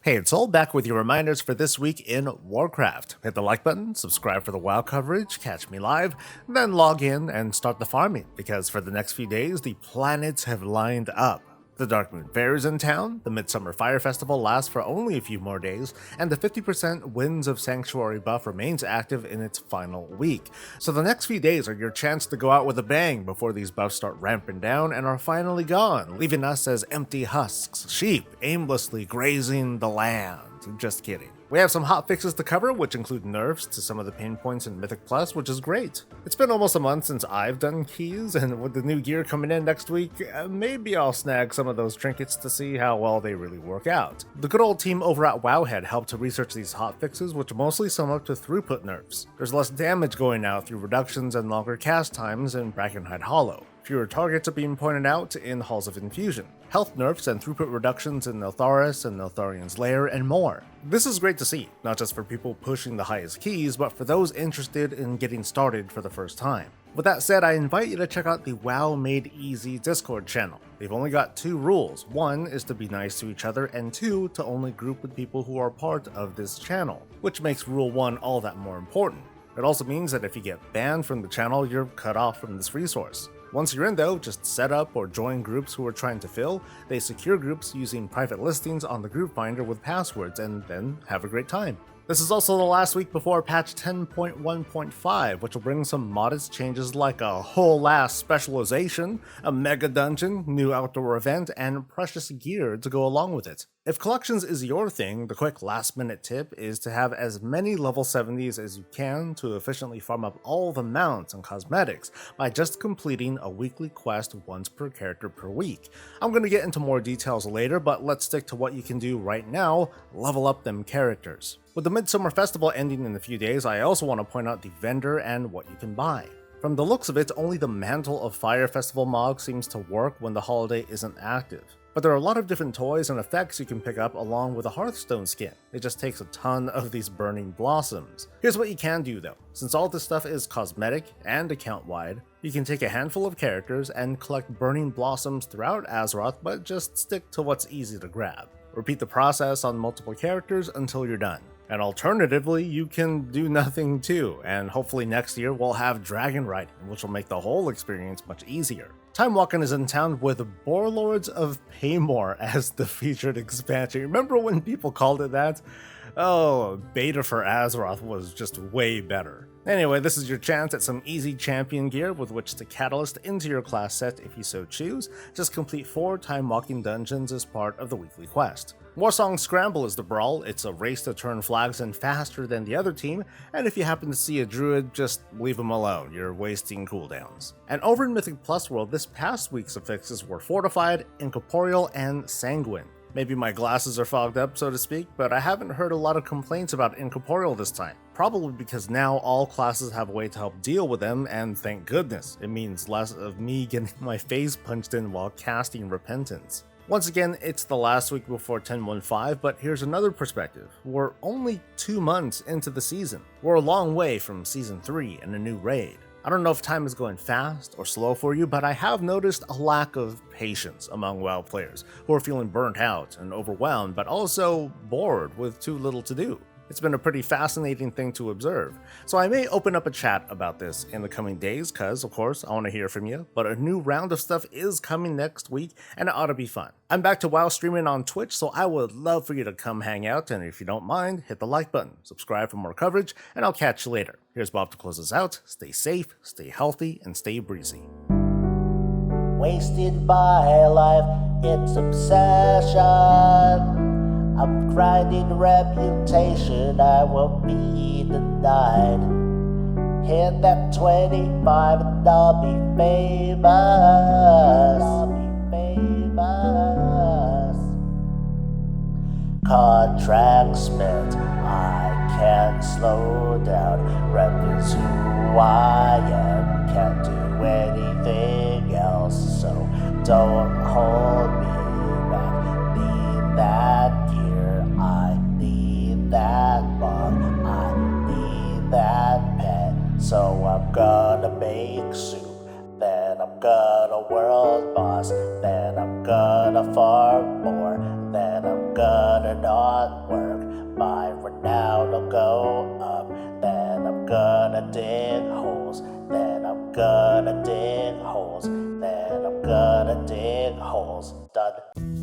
Hey, it's Soul back with your reminders for this week in Warcraft. Hit the like button, subscribe for the WoW coverage, catch me live, then log in and start the farming, because for the next few days, the planets have lined up. The Dark Moon Fair is in town, the Midsummer Fire Festival lasts for only a few more days, and the 50% Winds of Sanctuary buff remains active in its final week. So the next few days are your chance to go out with a bang before these buffs start ramping down and are finally gone, leaving us as empty husks, sheep aimlessly grazing the land. Just kidding. We have some hot fixes to cover, which include nerfs to some of the pain points in Mythic Plus, which is great. It's been almost a month since I've done keys, and with the new gear coming in next week, maybe I'll snag some of those trinkets to see how well they really work out. The good old team over at Wowhead helped to research these hot fixes, which mostly sum up to throughput nerfs. There's less damage going out through reductions and longer cast times in Brackenhide Hollow. Fewer targets are being pointed out in Halls of Infusion, health nerfs and throughput reductions in Neltharis and Neltharian's Lair, and more. This is great to see, not just for people pushing the highest keys, but for those interested in getting started for the first time. With that said, I invite you to check out the WoW Made Easy Discord channel. They've only got two rules. One is to be nice to each other, and two, to only group with people who are part of this channel, which makes rule 1 all that more important. It also means that if you get banned from the channel, you're cut off from this resource. Once you're in though, just set up or join groups who are trying to fill. They secure groups using private listings on the group finder with passwords, and then have a great time. This is also the last week before patch 10.1.5, which will bring some modest changes like a whole ass specialization, a mega dungeon, new outdoor event, and precious gear to go along with it. If collections is your thing, the quick last minute tip is to have as many level 70s as you can to efficiently farm up all the mounts and cosmetics by just completing a weekly quest once per character per week. I'm going to get into more details later, but let's stick to what you can do right now: level up them characters. With the Midsummer Festival ending in a few days, I also want to point out the vendor and what you can buy. From the looks of it, only the Mantle of Fire Festival mod seems to work when the holiday isn't active. But there are a lot of different toys and effects you can pick up along with a Hearthstone skin. It just takes a ton of these burning blossoms. Here's what you can do though. Since all this stuff is cosmetic and account-wide, you can take a handful of characters and collect burning blossoms throughout Azeroth, but just stick to what's easy to grab. Repeat the process on multiple characters until you're done. And alternatively, you can do nothing too, and hopefully next year we'll have Dragon Riding, which will make the whole experience much easier. Time Walking is in town with Warlords of Paymore as the featured expansion. Remember when people called it that? Oh, beta for Azeroth was just way better. Anyway, this is your chance at some easy champion gear with which to catalyst into your class set if you so choose. Just complete 4 Time Walking dungeons as part of the weekly quest. Warsong Scramble is the brawl. It's a race to turn flags in faster than the other team, and if you happen to see a druid, just leave him alone, you're wasting cooldowns. And over in Mythic Plus World, this past week's affixes were Fortified, Incorporeal, and Sanguine. Maybe my glasses are fogged up, so to speak, but I haven't heard a lot of complaints about Incorporeal this time. Probably because now all classes have a way to help deal with them, and thank goodness, it means less of me getting my face punched in while casting Repentance. Once again, it's the last week before 10.1.5, but here's another perspective. We're only 2 months into the season. We're a long way from Season 3 and a new raid. I don't know if time is going fast or slow for you, but I have noticed a lack of patience among WoW players who are feeling burnt out and overwhelmed, but also bored with too little to do. It's been a pretty fascinating thing to observe, so I may open up a chat about this in the coming days because, of course, I want to hear from you, but a new round of stuff is coming next week and it ought to be fun. I'm back to WoW streaming on Twitch, so I would love for you to come hang out, and if you don't mind, hit the like button, subscribe for more coverage, and I'll catch you later. Here's Bob to close us out. Stay safe, stay healthy, and stay breezy. Wasted my life, it's obsession. I'm grinding reputation, I won't be denied. Hit that 25 and I'll be famous. Contract spent, I can't slow down. Rep is who I am, can't do anything else. So don't hold me back, need that gear, I need that bond, I need that pet. So I'm gonna make soup, then I'm gonna world boss, then I'm gonna farm more, then I'm gonna gonna not work. My renown will go up. Then I'm gonna dig holes. Then I'm gonna dig holes. Then I'm gonna dig holes. Done.